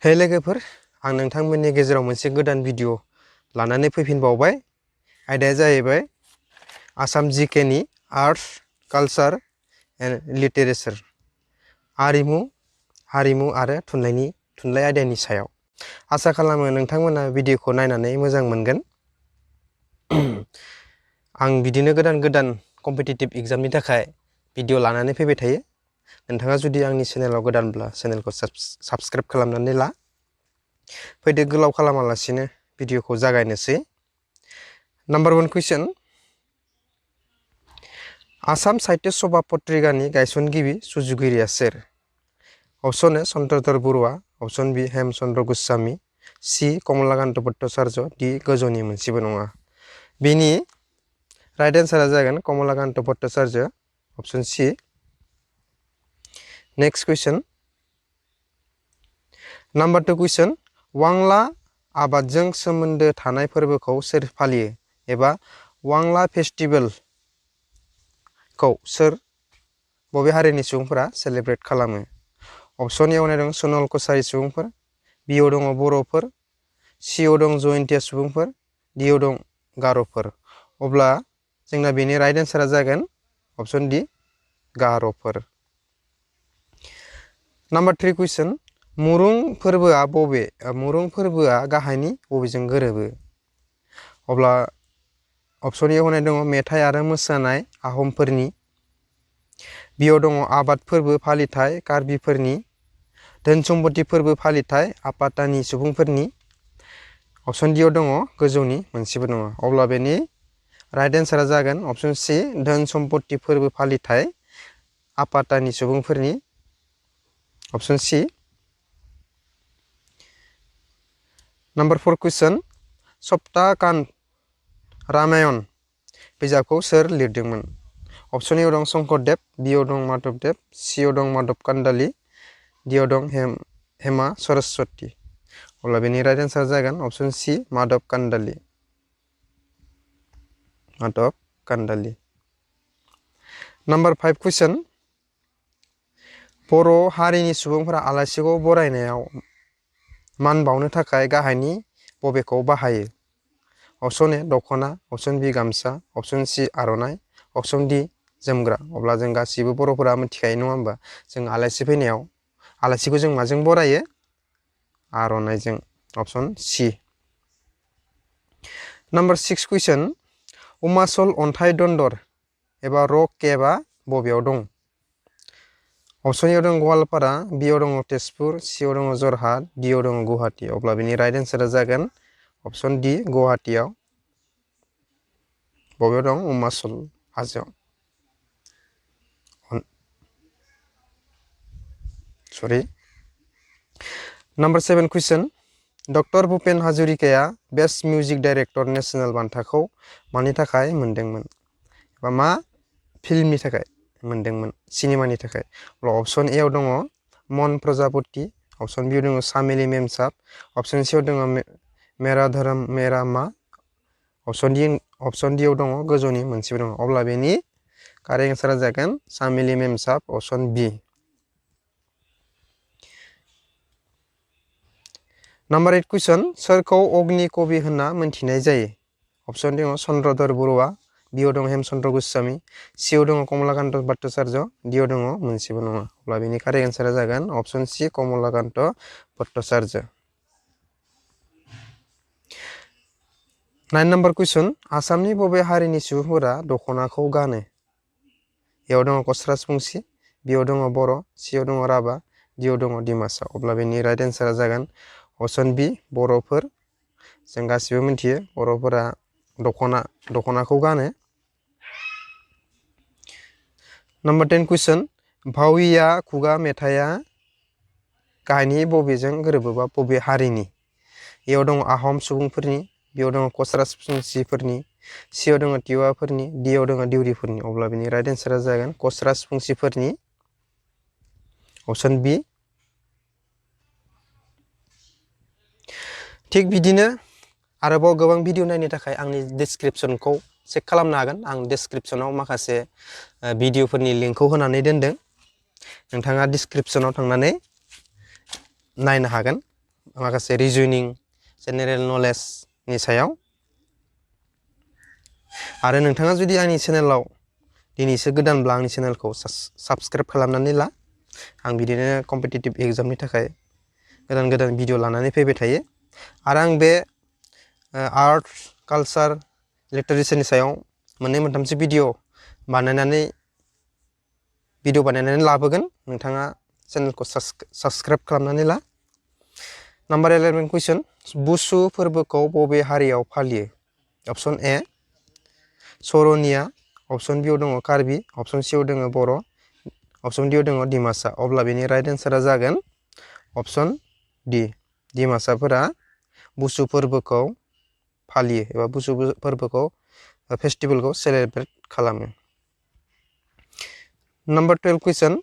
हे लोगोफोर आं नोंथांमोननि गेजेराव मोनसे गोदान भिडिअ लानानै फैफिनबावबाय। आयदाया जाहैबाय आसाम जीके नि आर्ट कालचार एन्ड लिटारेचार हारिमु आरो थुनलाइ आयदानि सायाव। आसा खालामो नोंथांमोना भिडिअखौ नायनानै मोजां मोनगोन। आं बिदिनो गोदान कम्पिटिटिभ एग्जामनि थाखाय भिडिअ लानानै फैबाय थायो। नोंथाङा जुदि आंनि चेनेलाव गोदानब्ला चेनेलखौ साबस्क्राइब खालामनानै ला। फैदो गोलाव खालामालासिनो भिडिअखौ जागायनोसै। नाम्बार 1 कुइसन। आसाम साहित्य सभा पत्रिकानि गायसनगिरि सुजुगिरिया सोर? Option A Chandradhar Barua, option B Hemchandra Goswami, C Kamalakanta Bhattacharya, D गोजौनि मोनसेबो नङा। बिनि राइट एन्सारा जागोन Kamalakanta Bhattacharya, option C. Next question. Number 2 question. वांला आबादजों सोमोन्दो थानाय फोरबोखौ सोर फालियो एबा वांला फेस्टिभेल खौ सोर बबे हारिनि सुबुंफोरा सेलेब्रेट खालामो? अपशन ए दं सनल कसारि सुबुंफोर, बी दं बर'फोर, सी दं जयन्तिया सुबुंफोर, डी दं गार'फोर। अब्ला जोंना बेनि राइट एन्सारा जागोन अपशन डी गार'फोर। नाम्बार 3 कुइसन। मुरुं फोरबोआ गाहायनि बबेजों गोरोबो? अब्ला अपशन ए होनाय दङ मेथाइ आरो मोसानाय आहमफोरनि, बियाव दङ आबाद फोरबो फालिथाय कार्बिफोरनि, धोन सम्पति फोरबो फालिथाय आपातानि सुबुंफोरनि, अपशन डीआव दङ गोजौनि मोनसेबो नङा। अब्ला बेनि राइट एन्सारा जागोन अपशन सी धोन सम्पति फोरबो फालिथाय आपातानि सुबुंफोरनि, अपशन सी। नाम्बार 4 कुइसन। सप्ताकान्त रामायण बिजाबखौ सोर लिरदोंमोन? अपशन ए दं शंकरदेव, बी दं माधवदेव, सी दं माधव कान्डाली, डी दं हेमा सरस्वती। अब्ला बेनि राइट एन्सार जागोन अपशन सी माधव कान्डाली। नाम्बार 5 कुइसन। बर' हारिनि सुबुंफोरा आलासिखौ बरायनायाव मान बावनो थाखाय गाहायनि बबेखौ बाहायो? अपशन ए दखना, अपशन बी गामसा, अपशन सी आर'नाइ, अपशन डी जोमग्रा। अब्ला जों गासिबो बर'फोरा मिथिखायो नङा होमबा? जों आलासि फैनायाव आलासिखौ जों माजों बरायो? आर'नाइजों, अपशन सी। नाम्बार 6 कुइसन। उमासल अन्थाइ दन्दर एबा रक केभआ बबेयाव दं? अपशन ए दं गवालपारा, बी दं तेजपुर, सी दं जरहाट, डी दं गुवाहाटी। अब्ला बेनि राइट एन्सारा जागोन अपशन डी गुवाहाटीआव। बबेयाव दं? उमासल हाजोआव। Number 7 question. डक्टर भुपेन हाजरिकाया बेस्ट मिउजिक डाइरेक्टर नेशनेल बान्थाखौ मानि थाखाय मोनदोंमोन? एबा मा फिल्मनि थाखाय मोनदोंमोन? सिनेमानि थाखाय। अब्ला अपशन ए दङ मन प्रजापति, अपशन बी दङ सामेली मेमसाब, अपशन सी दङ मेरा धर्म मेरा मा, अपशन डी दङ गोजौनि मोनसेबो दङ। अब्ला बेनि कारेक्ट एन्सारा जागोन सामेली मेमसाब, अपशन बी। नाम्बार 8 कुइसन। सोरखौ अग्नि कवि होनना मोनथिनाय जायो? अपशन दङ चन्द्रधर बरुवा, बी दङ हेमचन्द्र गोस्वामी, सी दङ कमलाकान्त भट्टाचार्य, डी दङ मोनसेबो नङा। अब्ला बेनि कारेक्ट एन्सारा जागोन option C Kamalakanta Bhattacharya. 9 number question. आसामनि बबे हारिनि सुबुंफोरा दख'नाखौ गानो? एयाव दङ कछारी राजबंसि, बियाव दङ बर', सीआव दङ राभा, डीआव दङ डिमासा। अब्ला बेनि राइट एन्सारा जागोन अपशन बी बर'फोर। जों गासिबो मिथियो बर'फोरा दख'नाखौ गानो। नाम्बार 10 कुइसन। भाविया खुगा मेथाइया गाहायनि बबेजों गोरोबोबा बबे हारिनि? एयाव दङ आहम सुबुंफोरनि, बेयाव दङ कछारी राजबंसिफोरनि, सीआव दङ तिवाफोरनि, डीआव दङ दिउरिफोरनि। अब्ला बेनि राइट एन्सारा जागोन कछारी राजबंसिफोरनि, अपशन बी। थिग बिदिनो आरोबाव गोबां भिडिअ नायनो थाखाय आंनि डिसक्रिपसनखौ चेक खालामनो हागोन। आं डिसक्रिपसनाव माखासे भिडिअफोरनि लिंकखौ होनानै दोनदों। नोंथाङा डिसक्रिपसनाव थांनानै नायनो हागोन। माखासे रिजनिं जेनेरेल नलेजनि सायाव आरो नोंथाङा जुदि आंनि चेनेलाव दिनैसो गोदानब्ला आंनि चेनेलखौ साबस्क्राइब खालामनानै ला आं बिदिनो कम्पिटिटिभ एग्जामनि थाखाय गोदान गोदान भिडिअ लानानै फैबाय थायो आरो आं बे आर्ट कालचार लिटारेचारनि सायाव मोननै मोनथामसो भिडिअ बानायनानै लाबोगोन नोंथाङा चेनेलखौ साबस्क्राइब खालामनानै ला नाम्बार 11 कुइसन बुसु फोरबोखौ बबे हारियाव फालियो अपसन ए सरनिया अपसन बि आव दङ कार्बि अपसन सि आव दङ बर' अपसन डि आव दङ डिमासा अब्ला बेनि राइट एन्सारा जागोन अपसन डि डिमासाफोरा बुसु फोरबोखौ फालियो एबा बुसु फोरबोखौ फेस्टिभेलखौ सेलेब्रेट खालामो नाम्बार 12 कुइसन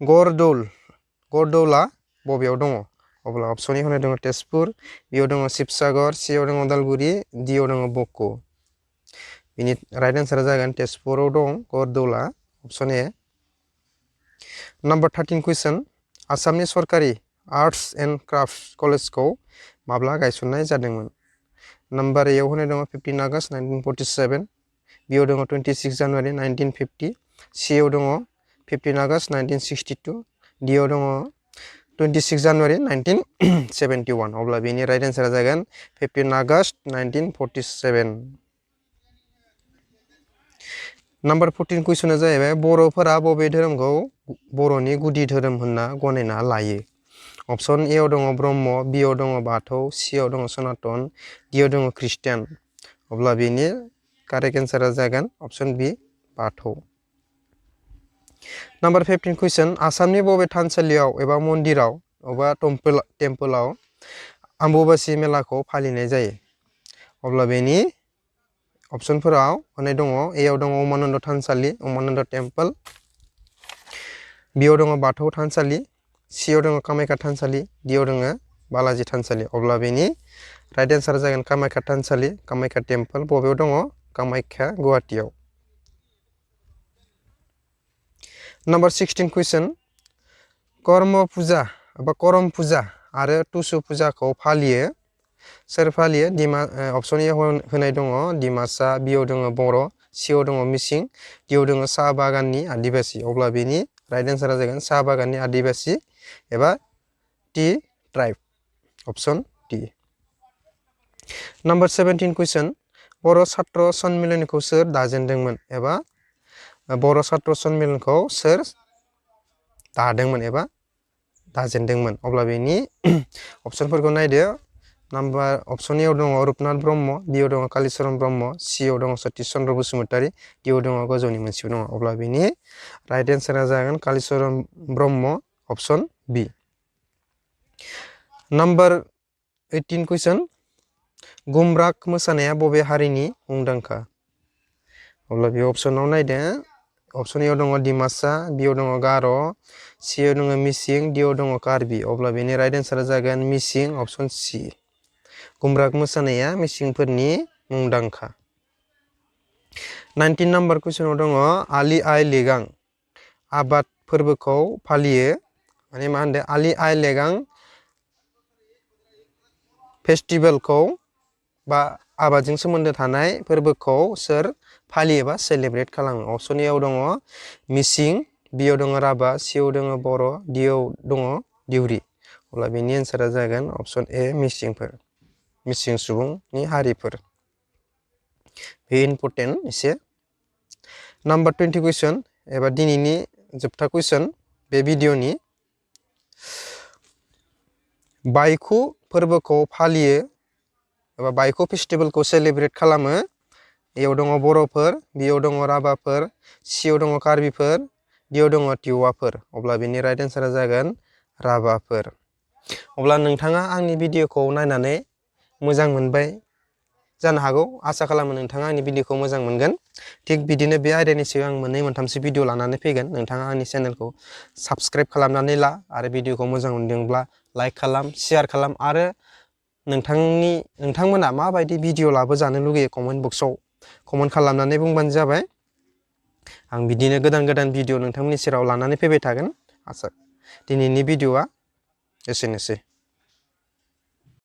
गरदौला बबेयाव दङ अब्ला अपसन ए होनाय दङ तेजपुर बि आव दङ शिबसागर सि आव दङ उदालगुरि डि आव दङ बक' बिनि राइट एन्सारा जागोन तेजपुराव दं गरदौला अपसन ए नाम्बार 13 कुइसन आसामनि सरकारि आर्ट्स एन्ड क्राफ्ट कलेजखौ माब्ला गायसननाय जादोंमोन नाम्बार ए आव होनाय दङ 15 आगस्ट 1947 बि आव दङ 26 जानुवारि 1950 सि आव दङ 15 आगस्ट 1962 डि आव दङ 26 जानुवारि 1971 अब्ला बेनि राइट एन्सारा जागोन 15 आगस्ट 1947 नाम्बार 14 कुइसना जाहैबाय बर'फोरा बबे धोरोमखौ बर'नि गुदि धोरोम होनना गनायना लायो अपसन ए आव दङ ब्रह्म बि आव दङ बाथौ सि आव दङ सनातन डि आव दङ ख्रिस्टियान अब्ला बेनि कारेक्ट एन्सारा जागोन अपसन बि बाथौ नाम्बार 15 कुइसन आसामनि बबे थानसालियाव एबा मन्दिराव एबा टेम्पोलाव अम्बुबासि मेलाखौ फालिनाय जायो अब्ला बेनि अपसनफोराव होनाय दङ ए आव दङ उमानन्द थानसालि उमानन्द टेम्पोल बि आव दङ बाथौ थानसालि सि आव दङ कामाख्या थानसालि डि आव दङ बालाजि थानसालि अब्ला बेनि राइट एन्सारा जागोन कामाख्या थानसालि कामाख्या टेम्पोल बबेयाव दङ कामाख्या गुवाहाटीयाव नाम्बार 16 कुइसन करम फुजा आरो टुसु फुजाखौ फालियो सोर फालियो अपसन ए होनाय दङ डिमासा बि आव दङ बर' सि आव दङ मिसिं डि आव दङ साहा बागाननि आदिबासि अब्ला बेनि राइट एन्सारा जागोन साहा बागाननि आदिबासि एबा टि ट्राइब अपसन डि नाम्बार 17 कुइसन बर' सात्र सन्मिलनखौ सोर दाजेनदोंमोन एबा बर' सात्र सन्मिलनखौ सोर दादोंमोन एबा दाजेनदोंमोन अब्ला बेनि अपसनफोरखौ नायदो नाम्बार अपसन ए आव दङ रुपनाथ ब्रह्म बि आव दङ कालिचरन ब्रह्म सि आव दङ सतिश चन्द्र बसुमतारी डि आव दङ गोजौनि मोनसेयाव दङ अब्ला बेनि राइट एन्सारा जागोन कालिचरन ब्रह्म अपसन बि नाम्बार 18 कुइसन गुमराग मोसानाया बबे हारिनि मुंदांखा अब्ला बे अपसनाव नायदो अपसन ए आव दङ डिमासा बि आव दङ गार' सि आव दङ मिसिं डि आव दङ कार्बि अब्ला बेनि राइट एन्सारा जागोन मिसिं अपसन सि गुमराग मोसानाया मिसिंफोरनि मुंदांखा 19 नाम्बार कुइसनाव दङ आलि आइ लिगां आबाद फोरबोखौ फालियो माने मा होनदों आलि आइ लिगां फेस्टिभेलखौ बा आबादजों सोमोन्दो थानाय फोरबोखौ सोर फालियो बा सेलेब्रेट खालामो अपसन ए आव दङ मिसिं बि आव दङ राभा सि आव दङ बर' डि आव दङ दिउरि अब्ला बेनि एन्सारा जागोन अपसन ए मिसिं सुबुंनि हारिफोर बे इम्पर्टेन्ट एसे नाम्बार 20 कुइसन एबा दिनैनि जोबथा कुइसन बे भिडिअनि बाइखु फोरबोखौ फालियो एबा बाइखु फेस्टिभेलखौ सेलेब्रेट खालामो ए आव दङ बर'फोर बि आव दङ राभाफोर सि आव दङ कार्बिफोर डि आव दङ टिवाफोर अब्ला बेनि राइट एन्सारा जागोन राभाफोर अब्ला नोंथाङा आंनि भिडिअखौ नायनानै मोजां मोनबाय जानो हागौ आसा खालामो नोंथाङा आंनि भिडिअखौ मोजां मोनगोन थिग बिदिनो बे आयदानि सायाव आं मोननै मोनथामसो भिडिअ लानानै फैगोन नोंथाङा आंनि चेनेलखौ साबस्क्राइब खालामनानै ला आरो भिडिअखौ मोजां मोनदोंब्ला लाइक खालाम शेयार खालाम आरो नोंथांमोना माबायदि भिडिअ लाबोजानो लुगैयो कमेन्ट बक्सआव कमेन्ट खालामनानै बुंबानो जाबाय आं बिदिनो गोदान गोदान भिडिअ नोंथांमोननि सेराव लानानै फैबाय थागोन दिनैनि भिडिअआ एसेनोसै